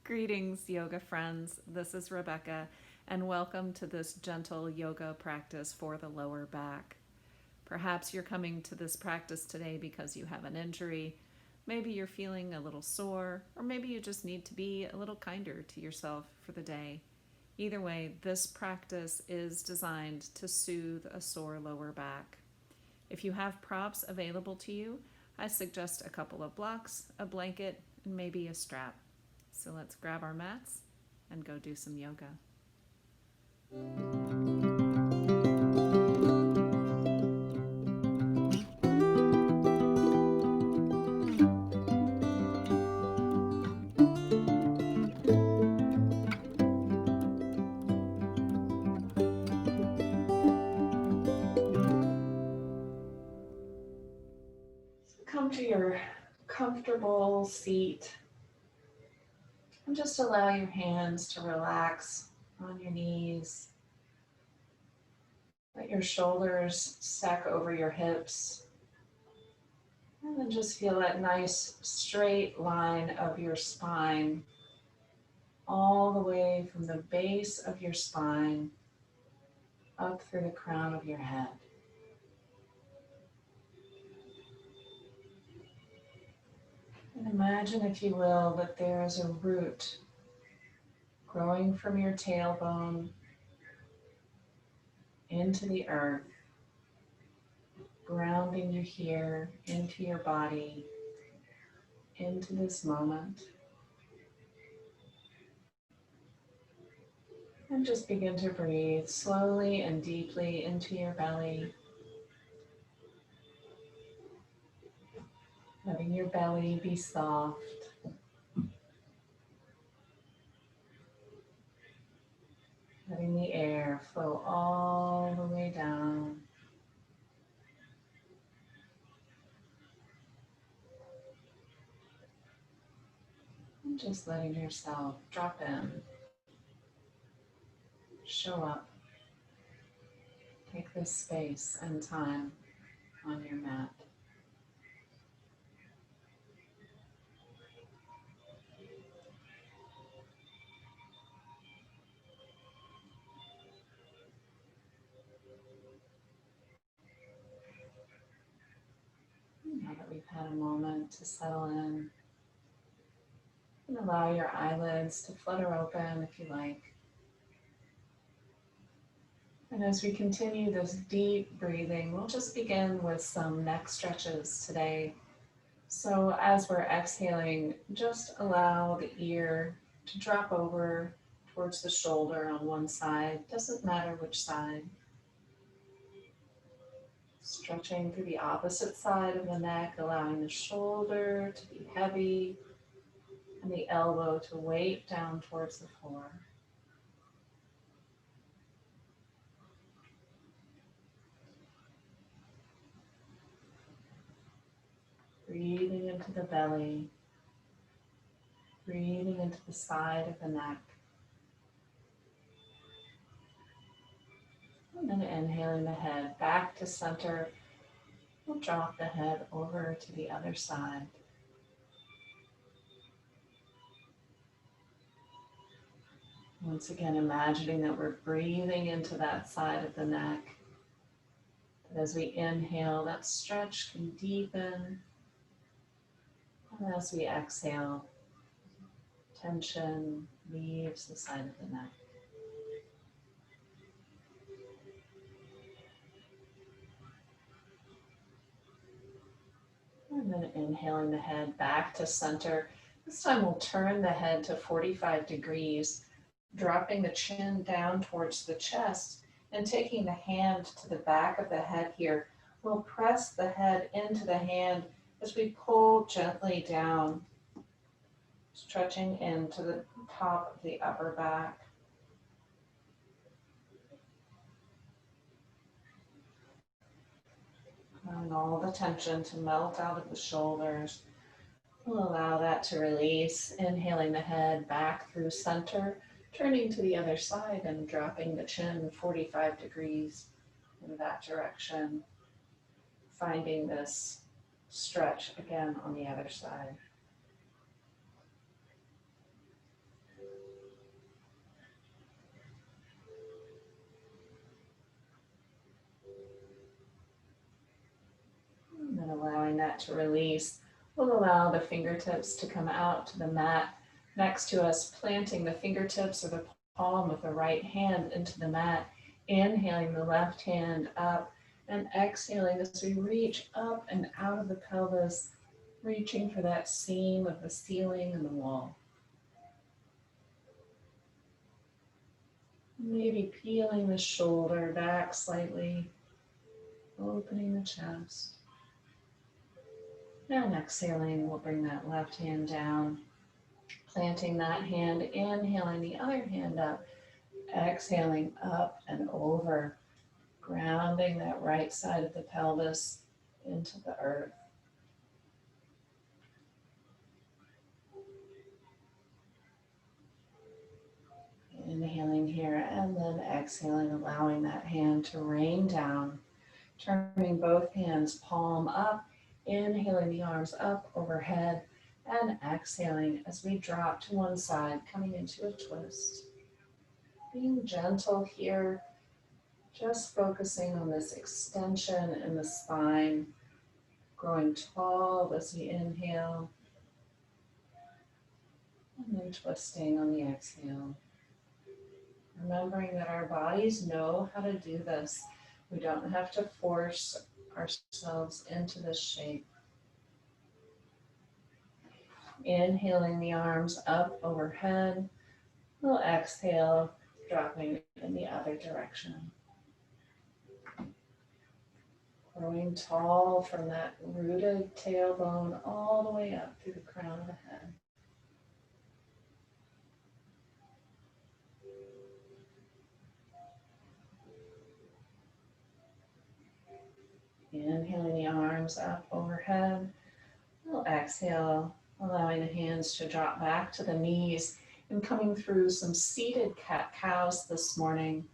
Greetings, yoga friends. This is Rebecca, and welcome to this gentle yoga practice for the lower back. Perhaps you're coming to this practice today because you have an injury. Maybe you're feeling a little sore, or maybe you just need to be a little kinder to yourself for the day. Either way, this practice is designed to soothe a sore lower back. If you have props available to you, I suggest a couple of blocks, a blanket, and maybe a strap. So let's grab our mats and go do some yoga. Come to your comfortable seat and just allow your hands to relax on your knees. Let your shoulders sack over your hips. And then just feel that nice straight line of your spine all the way from the base of your spine up through the crown of your head. And imagine, if you will, that there is a root growing from your tailbone into the earth, grounding you here into your body, into this moment. And just begin to breathe slowly and deeply into your belly, letting your belly be soft. Letting the air flow all the way down. And just letting yourself drop in, show up, take this space and time on your mat. Now that we've had a moment to settle in, and allow your eyelids to flutter open if you like. And as we continue this deep breathing, we'll just begin with some neck stretches today. So as we're exhaling, just allow the ear to drop over towards the shoulder on one side. Doesn't matter which side. Stretching through the opposite side of the neck, allowing the shoulder to be heavy and the elbow to weight down towards the floor. Breathing into the belly, breathing into the side of the neck. And then inhaling the head back to center. We'll drop the head over to the other side. Once again, imagining that we're breathing into that side of the neck. That as we inhale, that stretch can deepen. And as we exhale, tension leaves the side of the neck. And then inhaling the head back to center. This time we'll turn the head to 45 degrees, dropping the chin down towards the chest and taking the hand to the back of the head here. We'll press the head into the hand as we pull gently down, stretching into the top of the upper back. And all the tension to melt out of the shoulders. We'll allow that to release, inhaling the head back through center, turning to the other side and dropping the chin 45 degrees in that direction, finding this stretch again on the other side. that to release, we'll allow the fingertips to come out to the mat next to us, planting the fingertips or the palm of the right hand into the mat, inhaling the left hand up and exhaling as we reach up and out of the pelvis, reaching for that seam of the ceiling and the wall. Maybe peeling the shoulder back slightly, opening the chest. And exhaling, we'll bring that left hand down, planting that hand, inhaling the other hand up, exhaling up and over, grounding that right side of the pelvis into the earth. Inhaling here and then exhaling, allowing that hand to rain down, turning both hands palm up, inhaling the arms up overhead, and exhaling as we drop to one side, coming into a twist. Being gentle here, just focusing on this extension in the spine, growing tall as we inhale, and then twisting on the exhale. Remembering that our bodies know how to do this. We don't have to force ourselves into this shape. Inhaling the arms up overhead, we'll exhale, dropping in the other direction. Growing tall from that rooted tailbone all the way up through the crown of the head. Inhaling the arms up overhead, we'll exhale, allowing the hands to drop back to the knees and coming through some seated cat-cows this morning.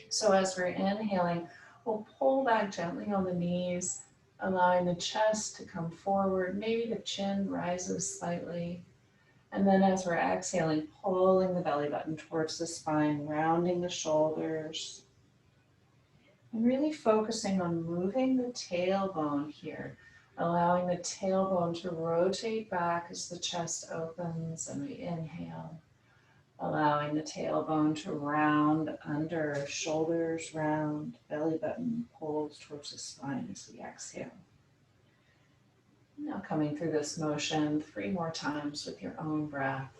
So as we're inhaling, we'll pull back gently on the knees, allowing the chest to come forward. Maybe the chin rises slightly. And then as we're exhaling, pulling the belly button towards the spine, rounding the shoulders. And really focusing on moving the tailbone here, allowing the tailbone to rotate back as the chest opens and we inhale. Allowing the tailbone to round under, shoulders round, belly button pulls towards the spine as we exhale. Now coming through this motion 3 more times with your own breath.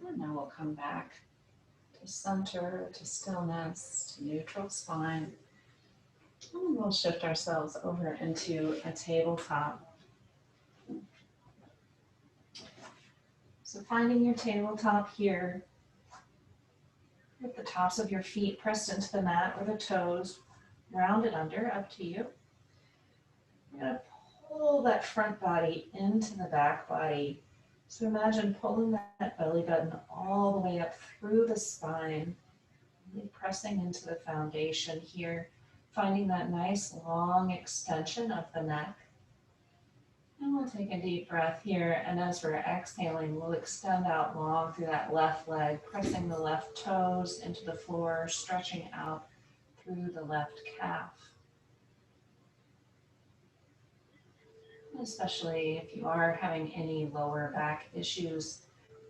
And now we'll come back to center, to stillness, to neutral spine. And we'll shift ourselves over into a tabletop. So finding your tabletop here, with the tops of your feet pressed into the mat or the toes rounded under, up to you. You're going to pull that front body into the back body. So imagine pulling that belly button all the way up through the spine, really pressing into the foundation here, finding that nice long extension of the neck. And we'll take a deep breath here, and as we're exhaling, we'll extend out long through that left leg, pressing the left toes into the floor, stretching out through the left calf. Especially if you are having any lower back issues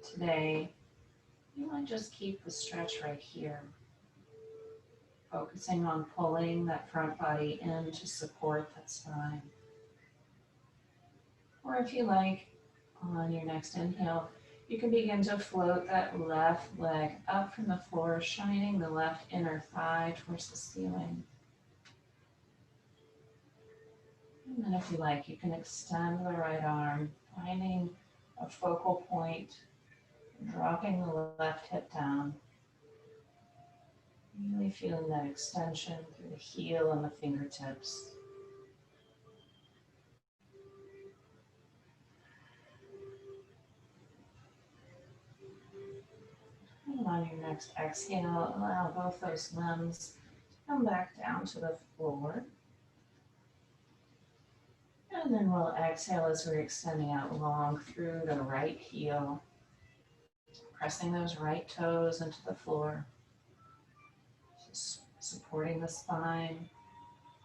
today, you might just keep the stretch right here, focusing on pulling that front body in to support that spine. Or if you like, on your next inhale, you can begin to float that left leg up from the floor, shining the left inner thigh towards the ceiling. And then if you like, you can extend the right arm, finding a focal point, dropping the left hip down. Really feeling that extension through the heel and the fingertips. on your next exhale, allow both those limbs to come back down to the floor. And then we'll exhale as we're extending out long through the right heel, pressing those right toes into the floor, just supporting the spine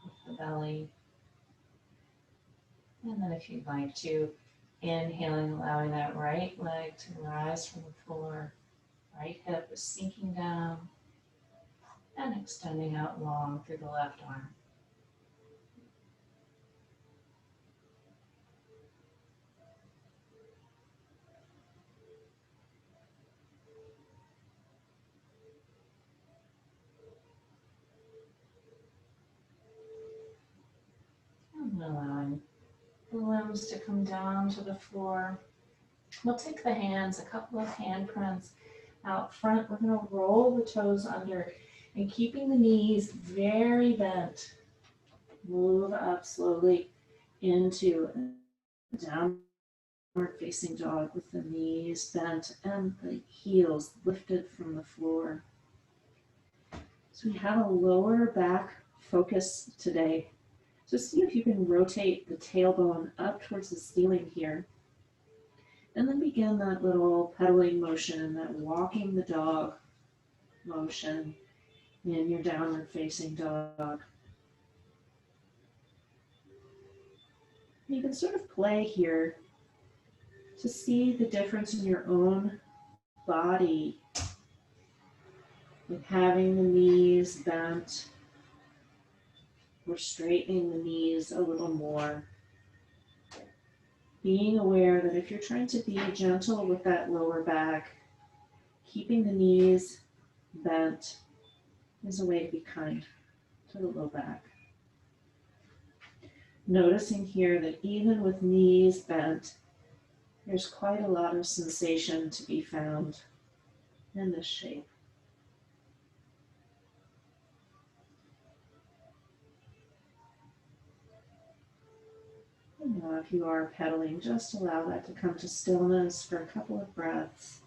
with the belly. And then if you'd like to, inhaling, allowing that right leg to rise from the floor, right hip is sinking down, and extending out long through the left arm. And allowing the limbs to come down to the floor. We'll take the hands, a couple of handprints out front. We're going to roll the toes under and keeping the knees very bent. Move up slowly into a downward facing dog with the knees bent and the heels lifted from the floor. So we have a lower back focus today. So see if you can rotate the tailbone up towards the ceiling here. And then begin that little pedaling motion, that walking the dog motion in your downward facing dog. You can sort of play here to see the difference in your own body with having the knees bent or straightening the knees a little more. Being aware that if you're trying to be gentle with that lower back, keeping the knees bent is a way to be kind to the low back. Noticing here that even with knees bent, there's quite a lot of sensation to be found in this shape. And now if you are pedaling, just allow that to come to stillness for a couple of breaths.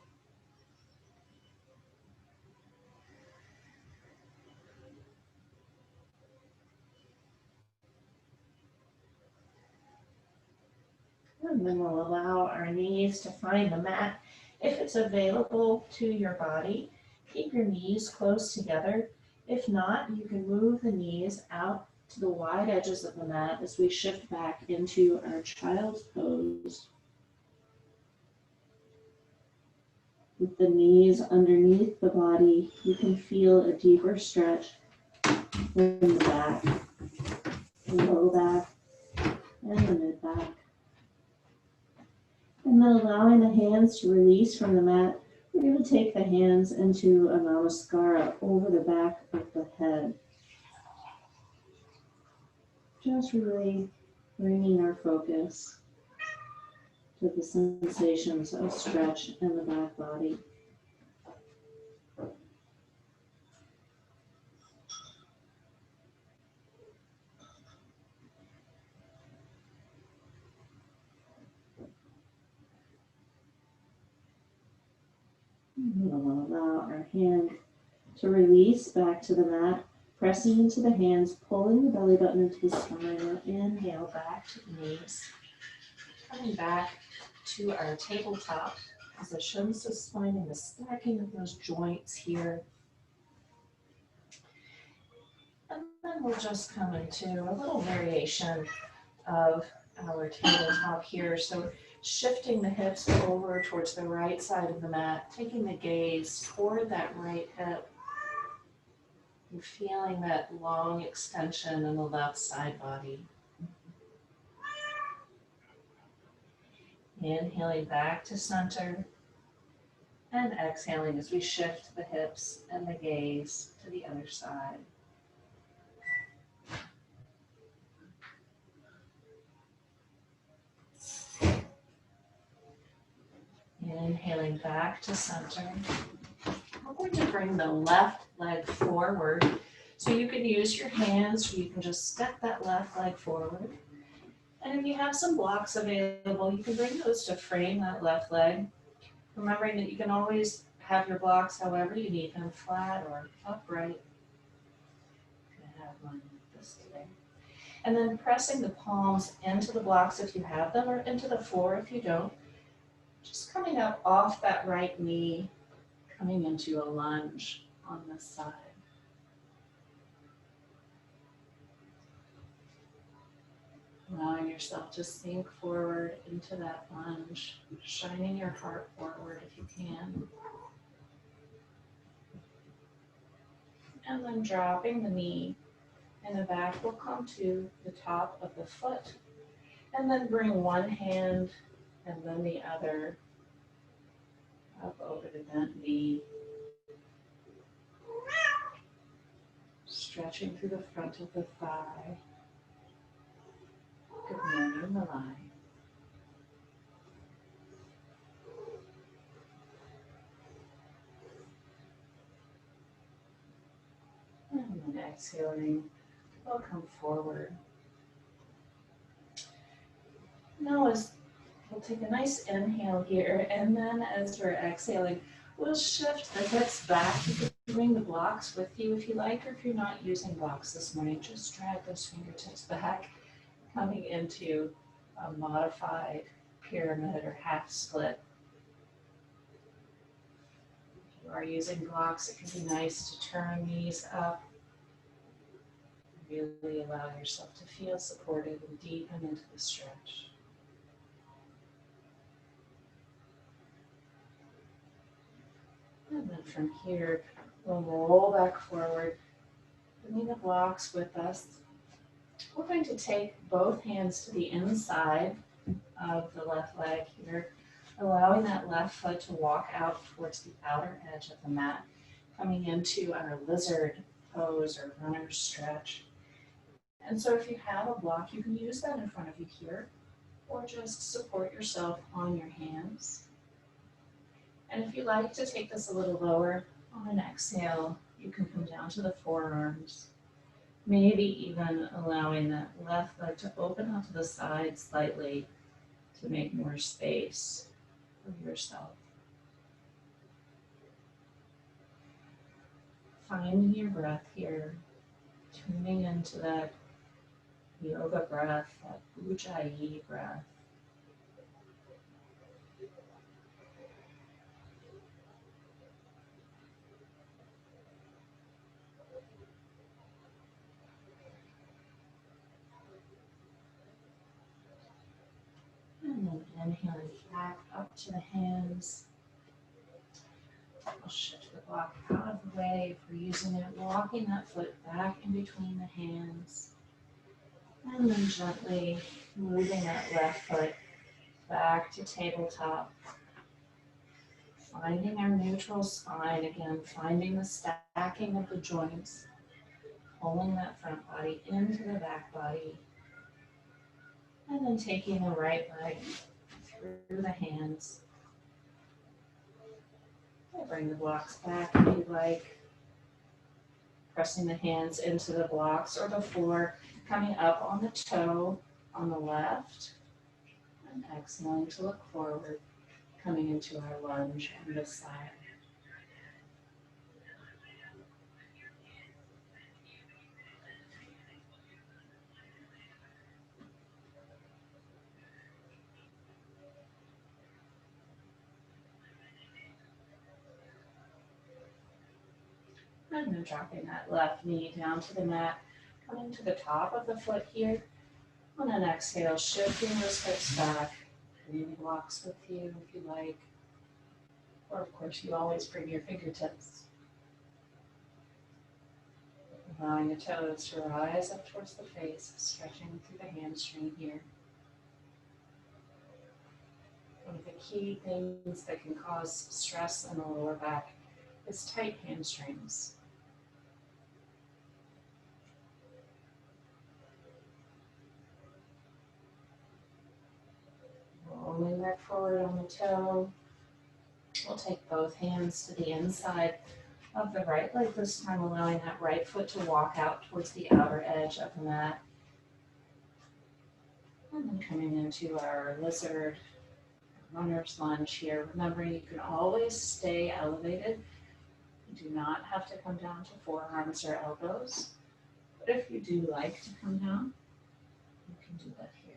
And then we'll allow our knees to find the mat. If it's available to your body, keep your knees close together. If not, you can move the knees out to the wide edges of the mat as we shift back into our child's pose. With the knees underneath the body, you can feel a deeper stretch in the back, the low back, and the mid back. And then allowing the hands to release from the mat, we're going to take the hands into a namaskara over the back of the head. Just really bringing our focus to the sensations of stretch in the back body. We'll allow our hand to release back to the mat, pressing into the hands, pulling the belly button into the spine. Inhale back to the knees. Coming back to our tabletop position, so finding the stacking of those joints here. And then we'll just come into a little variation of our tabletop here. So shifting the hips over towards the right side of the mat, taking the gaze toward that right hip, and feeling that long extension in the left side body. Inhaling back to center and exhaling as we shift the hips and the gaze to the other side. Inhaling back to center. We're going to bring the left leg forward. So you can use your hands, or you can just step that left leg forward. And if you have some blocks available, you can bring those to frame that left leg. Remembering that you can always have your blocks however you need them, flat or upright. I'm going to have mine like this today. And then pressing the palms into the blocks if you have them, or into the floor if you don't. Just coming up off that right knee, coming into a lunge on this side. Allowing yourself to sink forward into that lunge, shining your heart forward if you can. And then dropping the knee, and the back will come to the top of the foot. And then bring one hand and then the other up over the bent knee. Stretching through the front of the thigh. Good morning, Malai. And then exhaling, we'll come forward. Now we'll take a nice inhale here, and then as we're exhaling, we'll shift the hips back. You can bring the blocks with you if you like, or if you're not using blocks this morning, just drag those fingertips back, coming into a modified pyramid or half split. If you are using blocks, it can be nice to turn knees up. Really allow yourself to feel supported and deepen into the stretch. And then from here, we'll roll back forward, bringing the blocks with us. We're going to take both hands to the inside of the left leg here, allowing that left foot to walk out towards the outer edge of the mat, coming into our lizard pose or runner's stretch. And so if you have a block, you can use that in front of you here, or just support yourself on your hands. And if you like to take this a little lower, on an exhale, you can come down to the forearms, maybe even allowing that left leg to open out to the side slightly to make more space for yourself. Finding your breath here, tuning into that yoga breath, that ujjayi breath. And then inhaling back up to the hands. We'll shift the block out of the way if we're using it, walking that foot back in between the hands. And then gently moving that left foot back to tabletop. Finding our neutral spine again, finding the stacking of the joints, pulling that front body into the back body. And then taking the right leg through the hands. I'll bring the blocks back if you like. Pressing the hands into the blocks or the floor, coming up on the toe on the left. And exhaling to look forward, coming into our lunge on this side. And then dropping that left knee down to the mat, coming to the top of the foot here. On an exhale, shifting those hips back, bringing the blocks with you if you like. Or of course, you always bring your fingertips. Allowing the toes to rise up towards the face, stretching through the hamstring here. One of the key things that can cause stress in the lower back is tight hamstrings. Rolling back forward on the toe. We'll take both hands to the inside of the right leg this time, allowing that right foot to walk out towards the outer edge of the mat. And then coming into our lizard runner's lunge here. Remembering you can always stay elevated. You do not have to come down to forearms or elbows. But if you do like to come down, you can do that here.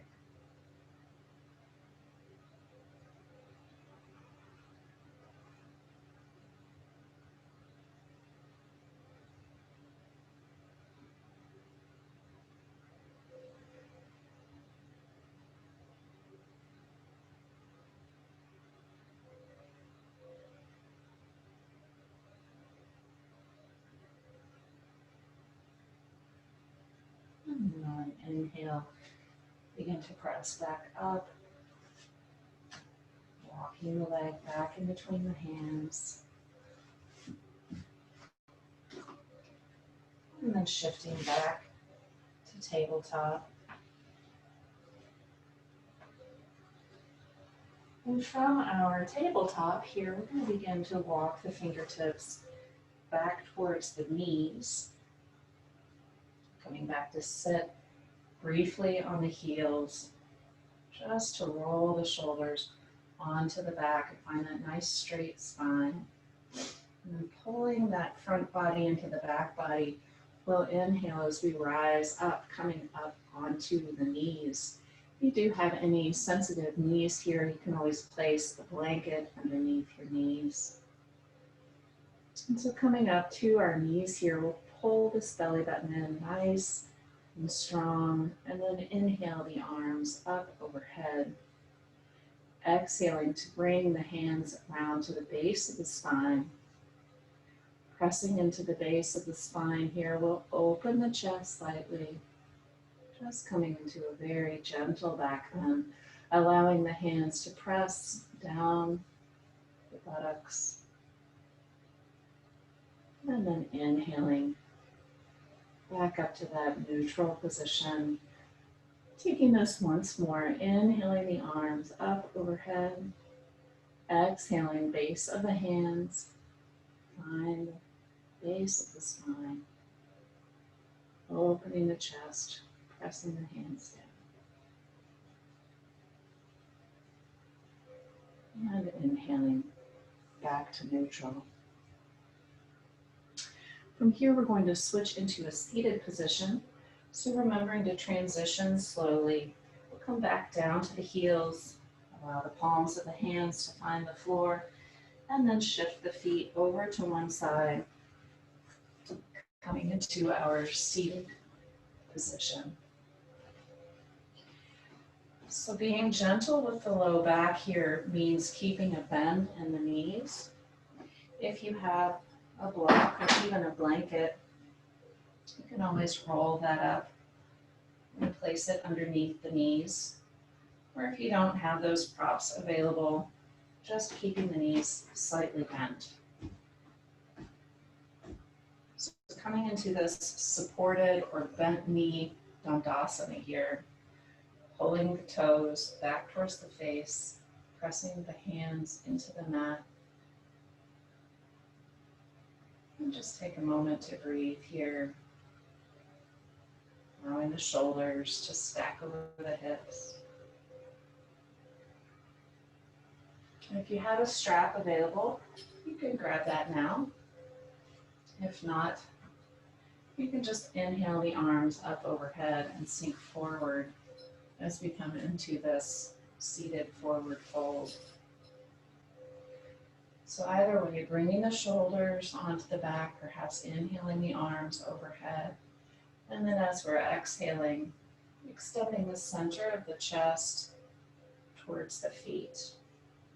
And then inhale, begin to press back up, walking the leg back in between the hands. And then shifting back to tabletop. And from our tabletop here, we're going to begin to walk the fingertips back towards the knees. Coming back to sit briefly on the heels, just to roll the shoulders onto the back and find that nice straight spine. And then pulling that front body into the back body, we'll inhale as we rise up, coming up onto the knees. If you do have any sensitive knees here, you can always place the blanket underneath your knees. And so coming up to our knees here, we'll pull this belly button in nice and strong, and then inhale the arms up overhead. Exhaling to bring the hands around to the base of the spine. Pressing into the base of the spine here, we'll open the chest slightly, just coming into a very gentle back bend, allowing the hands to press down the buttocks. And then inhaling back up to that neutral position. Taking this once more, inhaling the arms up overhead, exhaling base of the hands, find the base of the spine, opening the chest, pressing the hands down, and inhaling back to neutral. From here, we're going to switch into a seated position. So remembering to transition slowly, we'll come back down to the heels, allow the palms of the hands to find the floor, and then shift the feet over to one side, coming into our seated position. So being gentle with the low back here means keeping a bend in the knees. If you have a block or even a blanket, you can always roll that up and place it underneath the knees. Or if you don't have those props available, just keeping the knees slightly bent. So coming into this supported or bent knee dandasana here, pulling the toes back towards the face, pressing the hands into the mat. And just take a moment to breathe here, allowing the shoulders to stack over the hips. And if you have a strap available, you can grab that now. If not, you can just inhale the arms up overhead and sink forward as we come into this seated forward fold. So either way, bringing the shoulders onto the back, perhaps inhaling the arms overhead. And then as we're exhaling, extending the center of the chest towards the feet.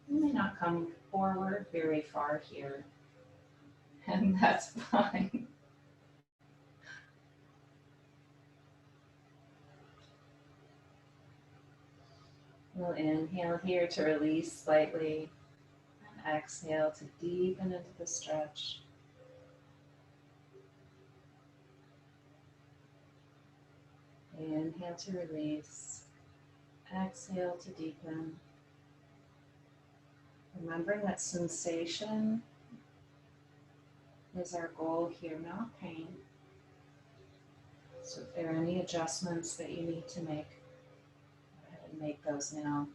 You may not come forward very far here, and that's fine. We'll inhale here to release slightly. Exhale to deepen into the stretch. Inhale to release. Exhale to deepen. Remembering that sensation is our goal here, not pain. So if there are any adjustments that you need to make, go ahead and make those now.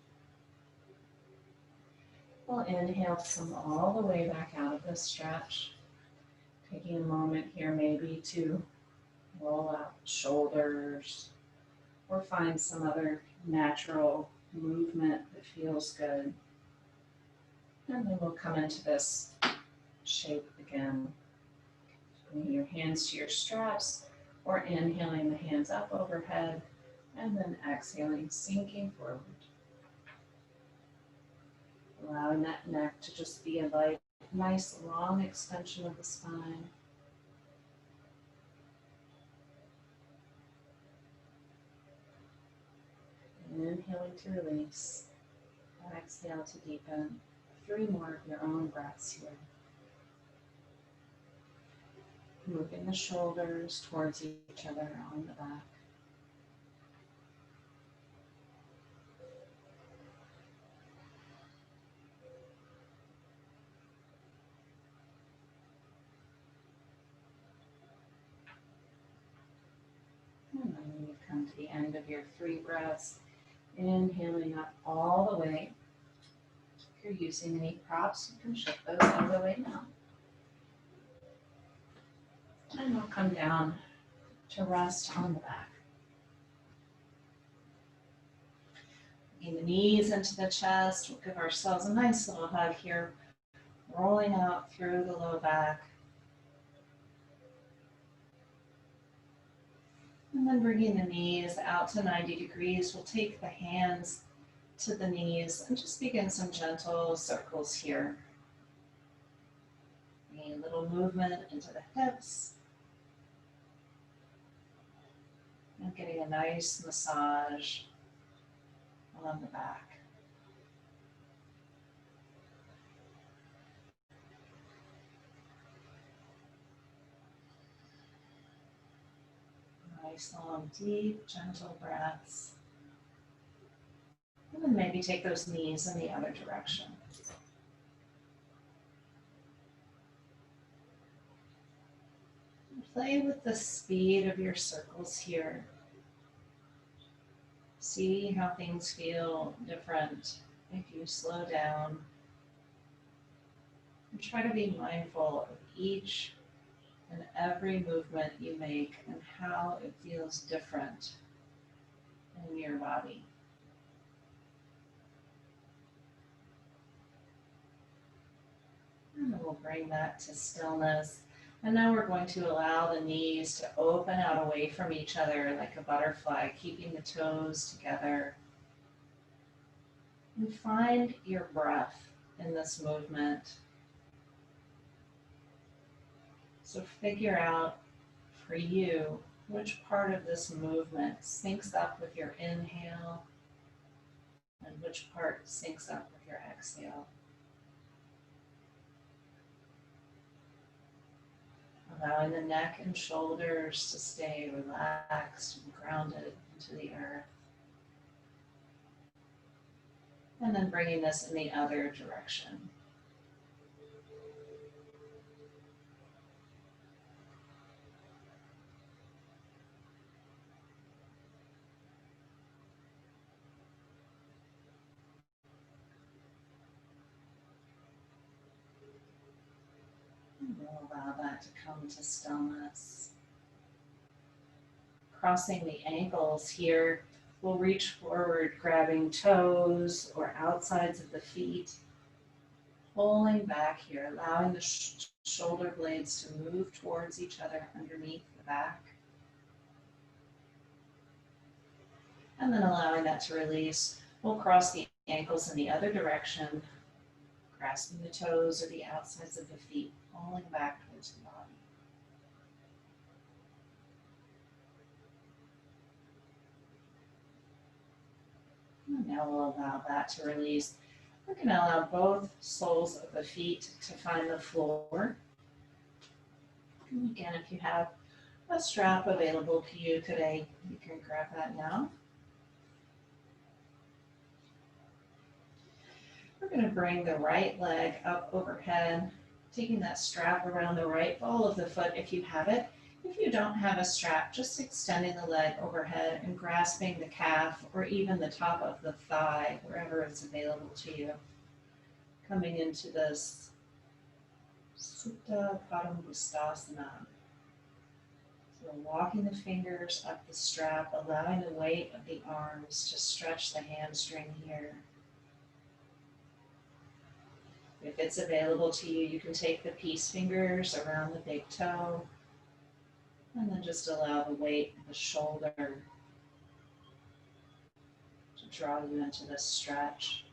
We'll inhale to come all the way back out of this stretch. Taking a moment here maybe to roll out the shoulders or find some other natural movement that feels good. And then we'll come into this shape again. Bringing your hands to your straps or inhaling the hands up overhead and then exhaling, sinking forward. Allowing that neck to just be a light, nice long extension of the spine. Inhaling to release. Exhale to deepen. 3 more of your own breaths here. Moving the shoulders towards each other on the back. And then when you come to the end of your 3 breaths, inhaling up all the way. If you're using any props, you can shift those all the way now. And we'll come down to rest on the back. Bringing the knees into the chest, we'll give ourselves a nice little hug here, rolling out through the low back. And then bringing the knees out to 90 degrees, we'll take the hands to the knees and just begin some gentle circles here. Bringing a little movement into the hips. And getting a nice massage on the back. Nice, long, deep, gentle breaths. And then maybe take those knees in the other direction. And play with the speed of your circles here. See how things feel different if you slow down. And try to be mindful of each and every movement you make and how it feels different in your body. And we'll bring that to stillness. And now we're going to allow the knees to open out away from each other like a butterfly, keeping the toes together. And find your breath in this movement. So figure out for you which part of this movement syncs up with your inhale and which part syncs up with your exhale. Allowing the neck and shoulders to stay relaxed and grounded into the earth. And then bringing this in the other direction. And we'll allow that to come to stillness. Crossing the ankles here, we'll reach forward, grabbing toes or outsides of the feet. Pulling back here, allowing the shoulder blades to move towards each other underneath the back. And then allowing that to release, we'll cross the ankles in the other direction, grasping the toes or the outsides of the feet, pulling back towards the body. And now we'll allow that to release. We're going to allow both soles of the feet to find the floor. And again, if you have a strap available to you today, you can grab that now. We're going to bring the right leg up overhead, taking that strap around the right ball of the foot if you have it. If you don't have a strap, just extending the leg overhead and grasping the calf or even the top of the thigh, wherever it's available to you. Coming into this Supta Padangusthasana. So walking the fingers up the strap, allowing the weight of the arms to stretch the hamstring here. If it's available to you, you can take the peace fingers around the big toe and then just allow the weight of the shoulder to draw you into this stretch.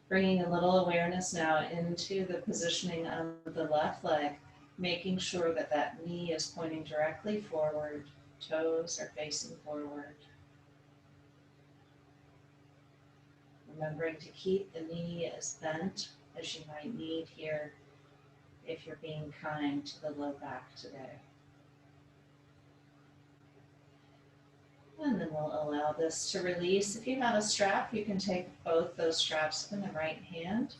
Bringing a little awareness now into the positioning of the left leg, making sure that that knee is pointing directly forward, toes are facing forward. Remembering to keep the knee as bent as you might need here if you're being kind to the low back today. And then we'll allow this to release. If you have a strap, you can take both those straps in the right hand.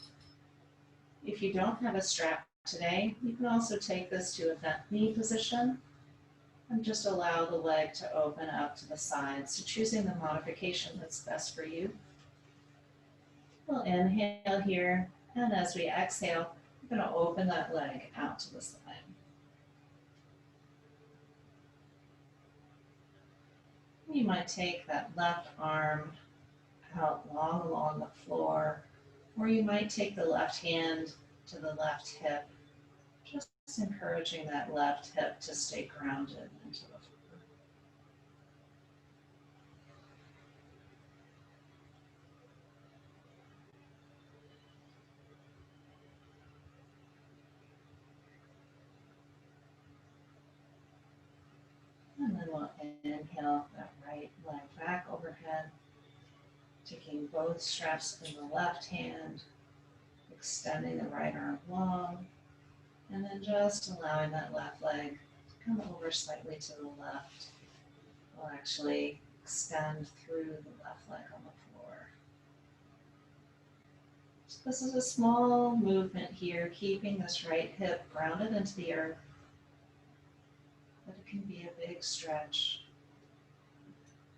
If you don't have a strap today, you can also take this to a bent knee position and just allow the leg to open up to the side. So choosing the modification that's best for you. We'll inhale here, and as we exhale, we're going to open that leg out to the side. You might take that left arm out long along the floor, or you might take the left hand to the left hip, just encouraging that left hip to stay grounded into the floor. And then we'll inhale that right leg back overhead, taking both straps in the left hand, extending the right arm long, and then just allowing that left leg to come over slightly to the left. We'll actually extend through the left leg on the floor. So this is a small movement here, keeping this right hip grounded into the earth, but it can be a big stretch.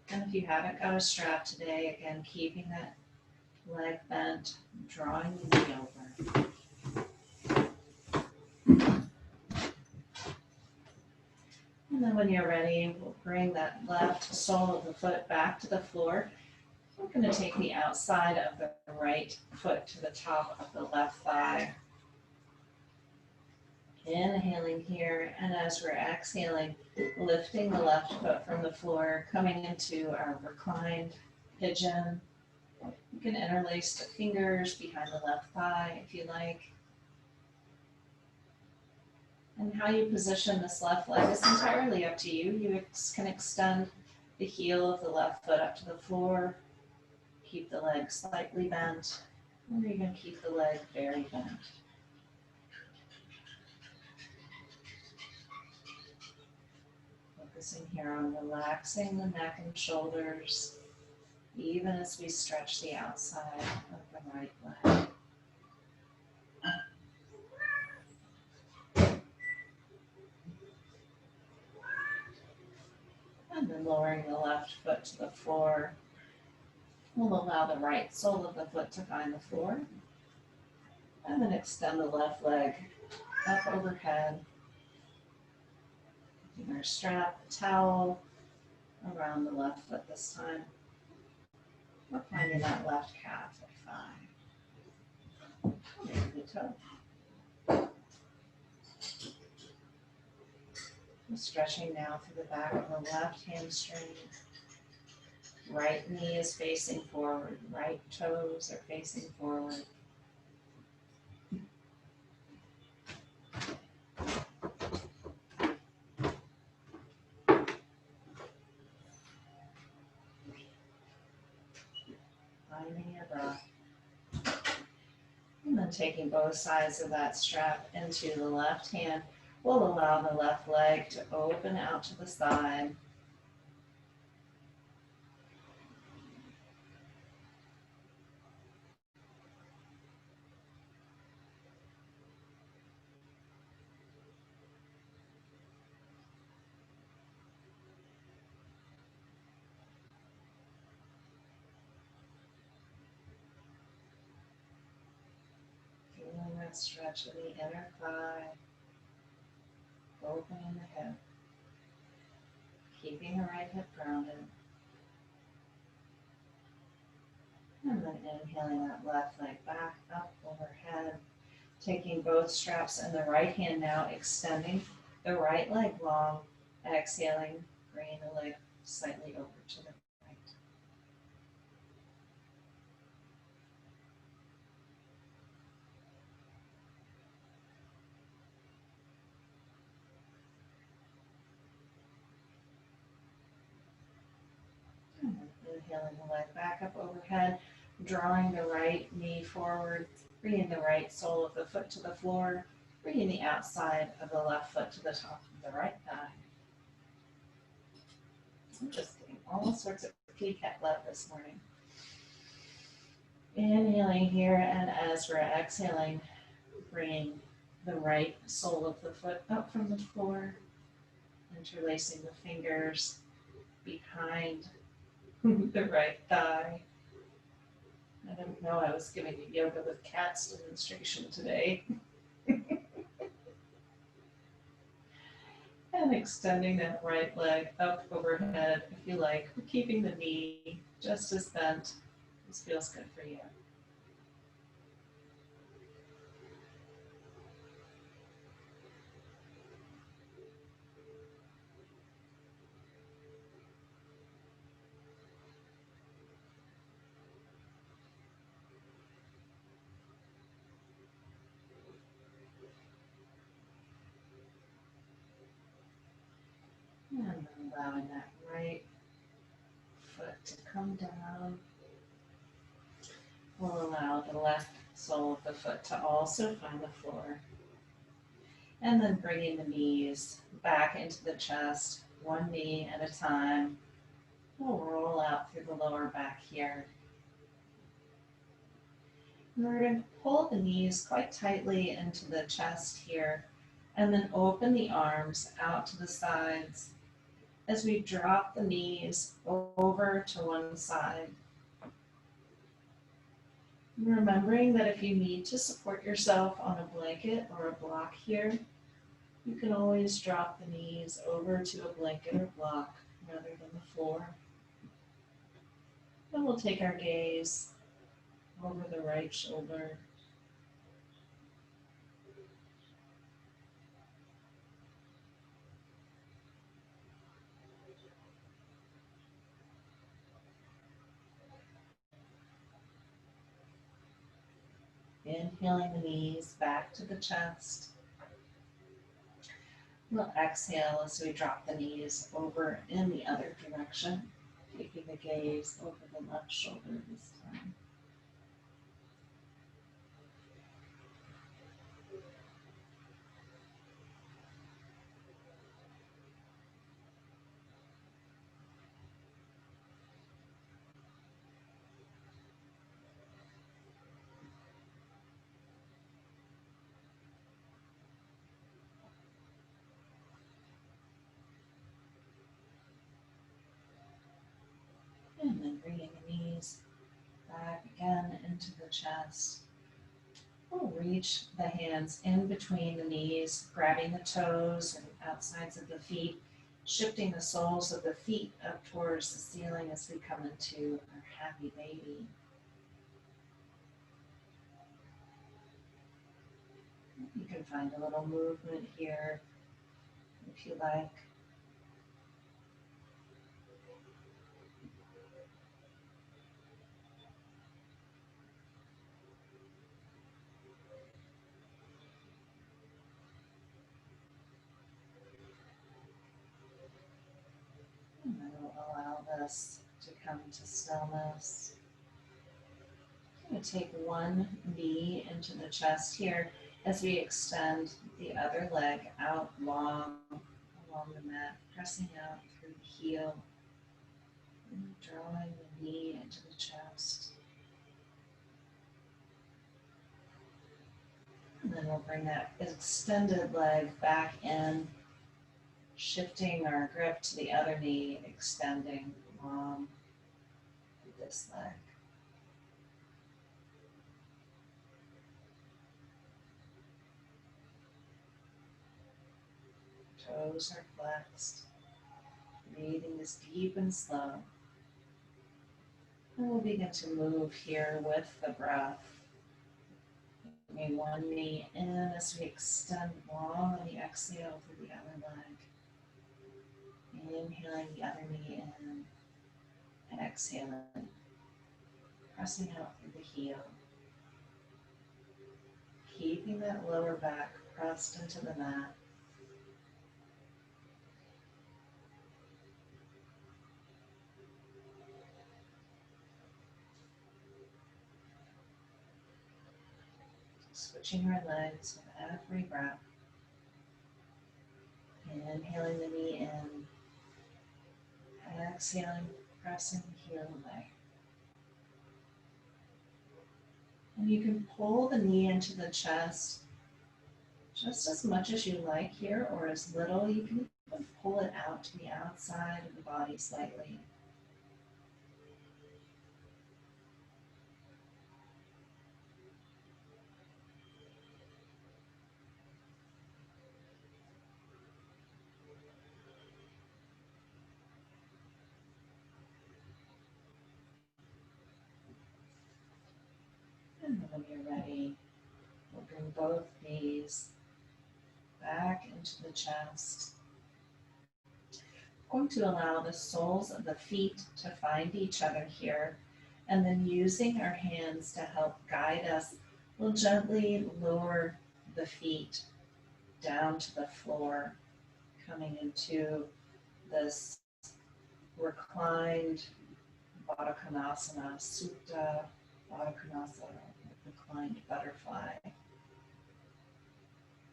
And if you haven't got a strap today, again, keeping that leg bent, drawing the knee over. And then when you're ready, we'll bring that left sole of the foot back to the floor. We're going to take the outside of the right foot to the top of the left thigh. Inhaling here, and as we're exhaling, lifting the left foot from the floor, coming into our reclined pigeon. You can interlace the fingers behind the left thigh if you like. And how you position this left leg is entirely up to you. You can extend the heel of the left foot up to the floor, keep the leg slightly bent, or even keep the leg very bent. Focusing here on relaxing the neck and shoulders, even as we stretch the outside of the right leg. And then lowering the left foot to the floor. We'll allow the right sole of the foot to find the floor. And then extend the left leg up overhead. Taking our strap, towel around the left foot this time. We're finding that left calf or thigh. Maybe the toe. We're stretching now through the back of the left hamstring. Right knee is facing forward. Right toes are facing forward. Finding your breath. And then taking both sides of that strap into the left hand, we'll allow the left leg to open out to the side. that stretch of the inner thigh, opening the hip, keeping the right hip grounded. And then inhaling that left leg back up overhead, taking both straps in the right hand now, extending the right leg long, exhaling, bringing the leg slightly over to the right. And then inhaling the leg back up overhead, drawing the right knee forward, bringing the right sole of the foot to the floor, bringing the outside of the left foot to the top of the right thigh. I'm just getting all sorts of kitty cat love this morning. Inhaling here, and as we're exhaling, bringing the right sole of the foot up from the floor, interlacing the fingers behind the right thigh. I didn't know I was giving a yoga with cats demonstration today. And extending that right leg up overhead if you like, keeping the knee just as bent. This feels good for you. And then allowing that right foot to come down. We'll allow the left sole of the foot to also find the floor. And then bringing the knees back into the chest, one knee at a time. We'll roll out through the lower back here. And we're going to pull the knees quite tightly into the chest here, and then open the arms out to the sides as we drop the knees over to one side. Remembering that if you need to support yourself on a blanket or a block here, you can always drop the knees over to a blanket or block rather than the floor. Then we'll take our gaze over the right shoulder. Inhaling the knees back to the chest. We'll exhale as we drop the knees over in the other direction, keeping the gaze over the left shoulder this time. And then bringing the knees back again into the chest. We'll reach the hands in between the knees, grabbing the toes and outsides of the feet, shifting the soles of the feet up towards the ceiling as we come into our happy baby. You can find a little movement here if you like. And then we'll allow this to come to stillness. I'm going to take one knee into the chest here as we extend the other leg out long along the mat, pressing out through the heel, and drawing the knee into the chest. And then we'll bring that extended leg back in, shifting our grip to the other knee, extending long this leg. Toes are flexed. Breathing is deep and slow. And we'll begin to move here with the breath. Bring one knee in as we extend long on the exhale through the other leg. Inhaling the other knee in and exhaling, pressing out through the heel. Keeping that lower back pressed into the mat. Switching our legs with every breath. Inhaling the knee in. Exhaling, pressing the heel away. And you can pull the knee into the chest just as much as you like here, or as little. You can even pull it out to the outside of the body slightly. And when you're ready, we'll bring both knees back into the chest. We're going to allow the soles of the feet to find each other here, and then using our hands to help guide us, we'll gently lower the feet down to the floor, coming into this reclined Baddha Konasana, Supta Baddha Konasana, reclined butterfly.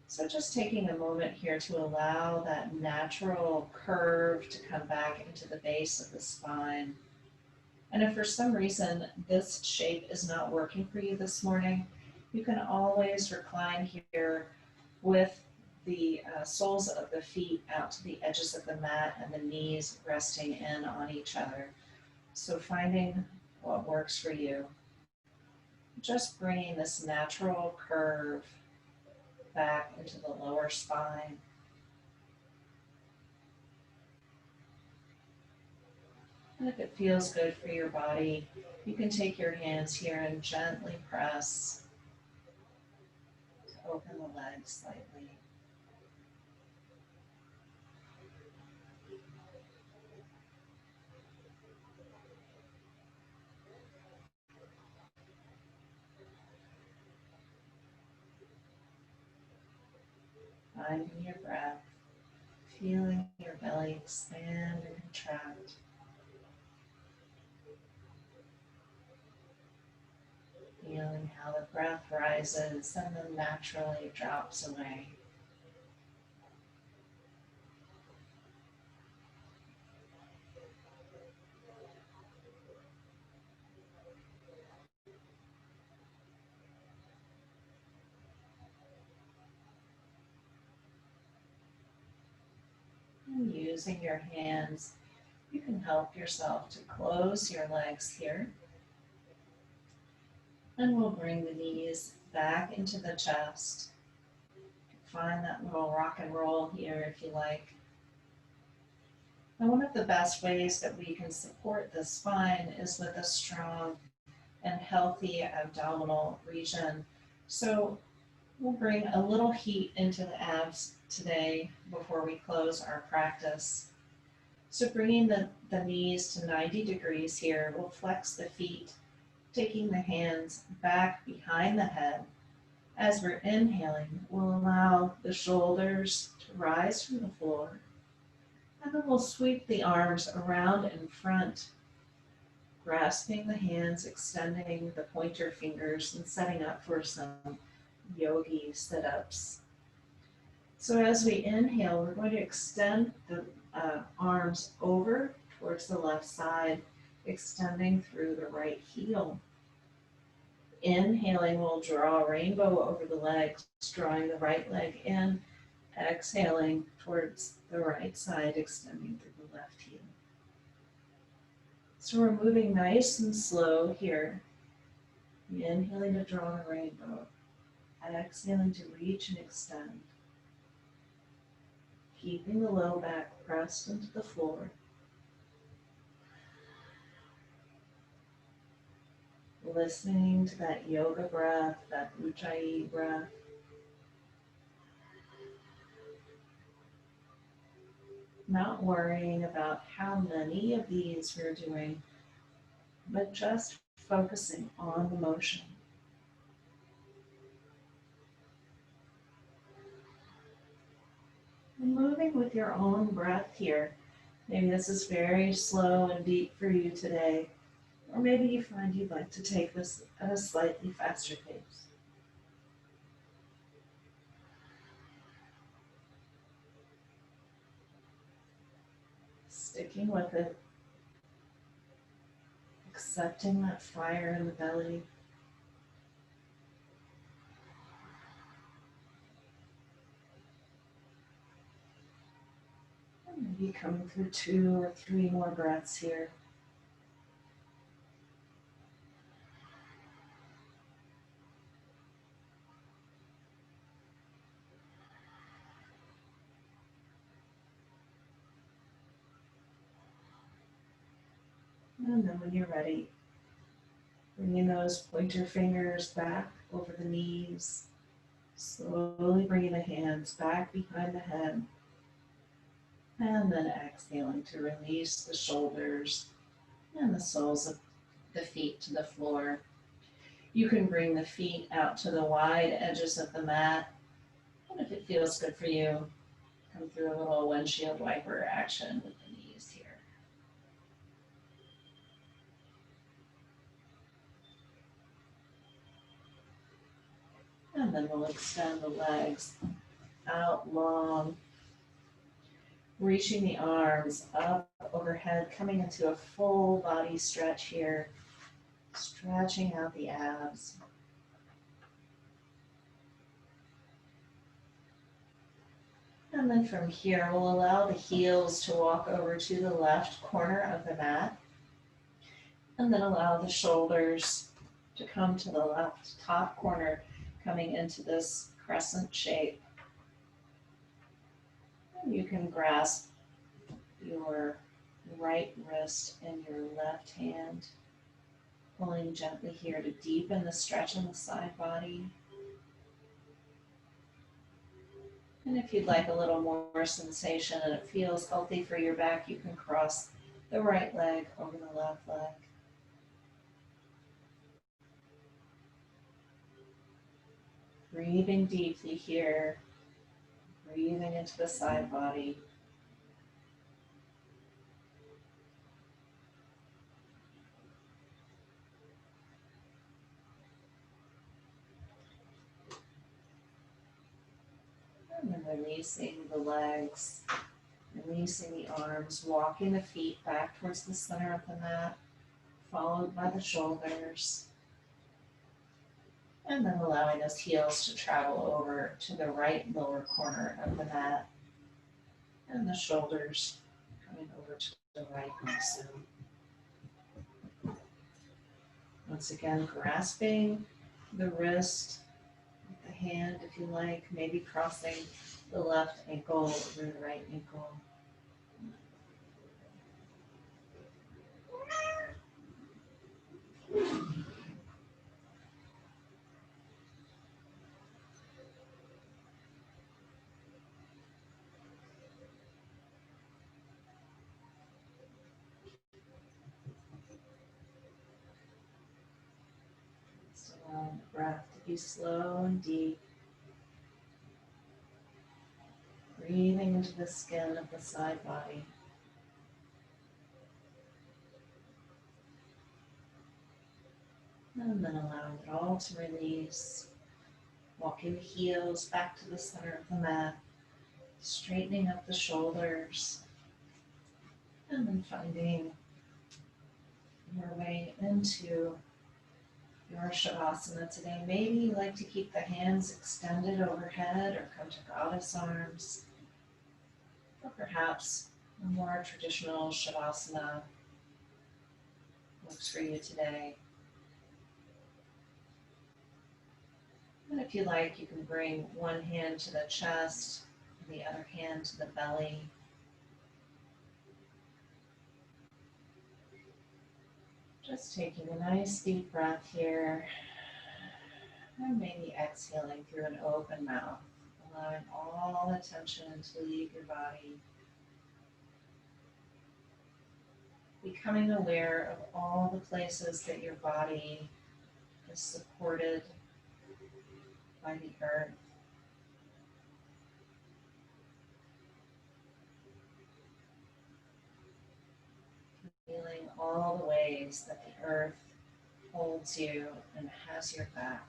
So just taking a moment here to allow that natural curve to come back into the base of the spine. And if for some reason this shape is not working for you this morning, you can always recline here with the soles of the feet out to the edges of the mat and the knees resting in on each other. So finding what works for you. Just bringing this natural curve back into the lower spine. And if it feels good for your body, you can take your hands here and gently press to open the legs slightly. Finding your breath, feeling your belly expand and contract. Feeling how the breath rises and then naturally drops away. And using your hands, you can help yourself to close your legs here. And we'll bring the knees back into the chest. Find that little rock and roll here if you like. And one of the best ways that we can support the spine is with a strong and healthy abdominal region. So we'll bring a little heat into the abs today before we close our practice. So bringing the knees to 90 degrees here, we'll flex the feet, taking the hands back behind the head. As we're inhaling, we'll allow the shoulders to rise from the floor. And then we'll sweep the arms around in front, grasping the hands, extending the pointer fingers, and setting up for some yogi sit-ups. So as we inhale, we're going to extend the arms over towards the left side, extending through the right heel. Inhaling, we'll draw a rainbow over the legs, drawing the right leg in. Exhaling towards the right side, extending through the left heel. So we're moving nice and slow here. Inhaling to draw a rainbow. Exhaling to reach and extend. keeping the low back pressed into the floor. Listening to that yoga breath, that ujjayi breath. Not worrying about how many of these we're doing, but just focusing on the motion. And moving with your own breath here. Maybe this is very slow and deep for you today, or maybe you find you'd like to take this at a slightly faster pace. Sticking with it, accepting that fire in the belly. And maybe coming through 2 or 3 more breaths here. And then when you're ready, bringing those pointer fingers back over the knees, slowly bringing the hands back behind the head, and then exhaling to release the shoulders and the soles of the feet to the floor. You can bring the feet out to the wide edges of the mat, and if it feels good for you, come through a little windshield wiper action with the knees here. And then we'll extend the legs out long, reaching the arms up overhead, coming into a full body stretch here, stretching out the abs. And then from here, we'll allow the heels to walk over to the left corner of the mat, and then allow the shoulders to come to the left top corner, coming into this crescent shape. And you can grasp your right wrist in your left hand, pulling gently here to deepen the stretch in the side body. And if you'd like a little more sensation and it feels healthy for your back, you can cross the right leg over the left leg. Breathing deeply here, breathing into the side body. And then releasing the legs, releasing the arms, walking the feet back towards the center of the mat, followed by the shoulders. And then allowing those heels to travel over to the right lower corner of the mat, and the shoulders coming over to the right also. Once again, grasping the wrist with the hand if you like, maybe crossing the left ankle over the right ankle. Just allowing the breath to be slow and deep. Breathing into the skin of the side body. And then allowing it all to release. Walking the heels back to the center of the mat. Straightening up the shoulders. And then finding your way into your Shavasana today. Maybe you like to keep the hands extended overhead or come to goddess arms. Or perhaps a more traditional Shavasana works for you today. And if you like, you can bring one hand to the chest The other hand to the belly. Just taking a nice deep breath here, and maybe exhaling through an open mouth, allowing all the tension to leave your body. Becoming aware of all the places that your body is supported by the earth. Feeling all the ways that the earth holds you and has your back.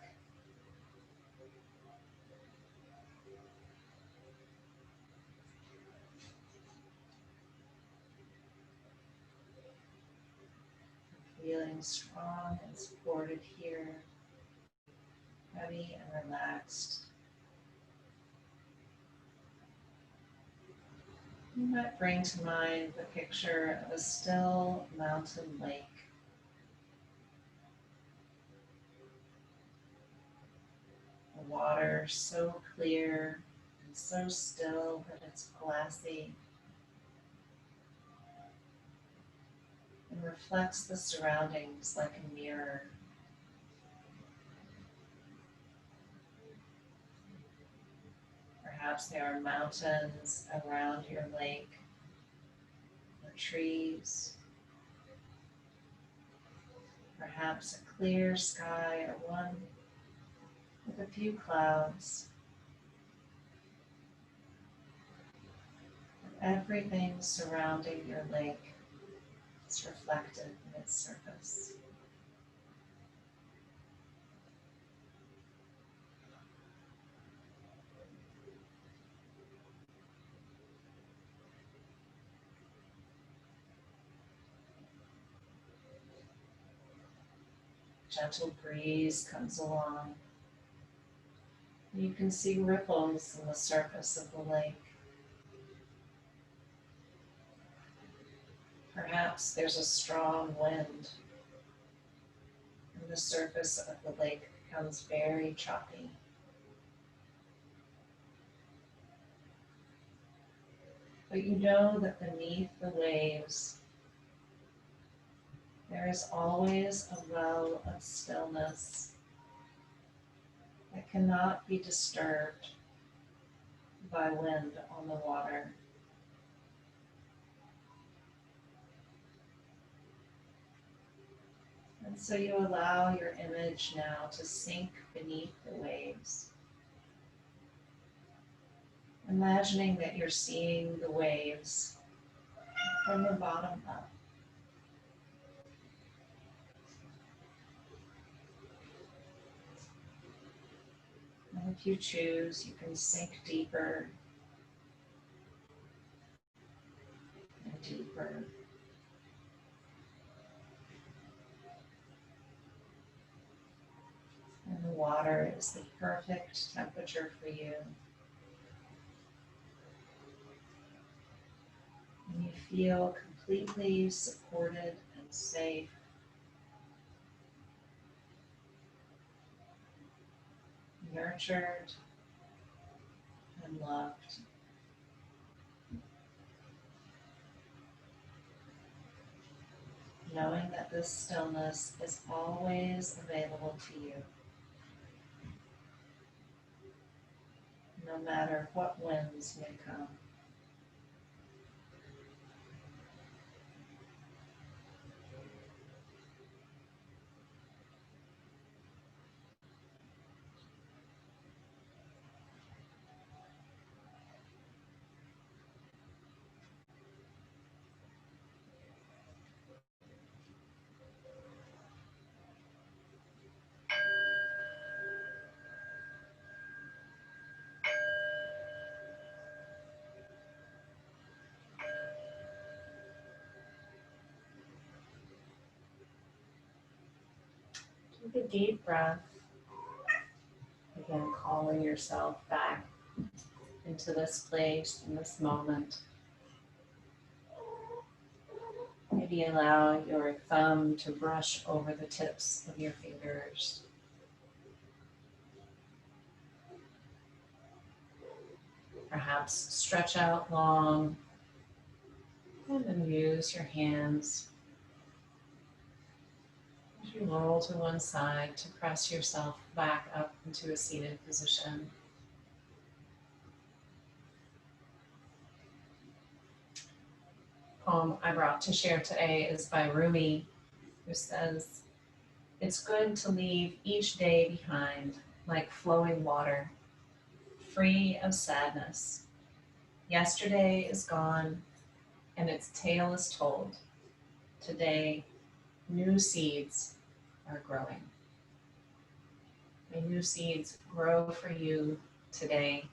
Feeling strong and supported here, heavy and relaxed. You might bring to mind the picture of a still mountain lake. The water so clear and so still that it's glassy and reflects the surroundings like a mirror. Perhaps there are mountains around your lake, or trees, perhaps a clear sky or one with a few clouds. Everything surrounding your lake is reflected in its surface. Gentle breeze comes along. You can see ripples in the surface of the lake. Perhaps there's a strong wind, and the surface of the lake becomes very choppy. But you know that beneath the waves, there is always a well of stillness that cannot be disturbed by wind on the water. And so you allow your image now to sink beneath the waves, imagining that you're seeing the waves from the bottom up. And if you choose, you can sink deeper and deeper. And the water is the perfect temperature for you. And you feel completely supported and safe. Nurtured and loved. Knowing that this stillness is always available to you, no matter what winds may come. Take a deep breath. Again, calling yourself back into this place, in this moment. Maybe allow your thumb to brush over the tips of your fingers. Perhaps stretch out long and then use your hands as you roll to one side to press yourself back up into a seated position. The poem I brought to share today is by Rumi, who says, "It's good to leave each day behind like flowing water, free of sadness. Yesterday is gone and its tale is told. Today, new seeds are growing." May new seeds grow for you today,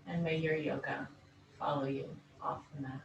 and may your yoga follow you off the mat.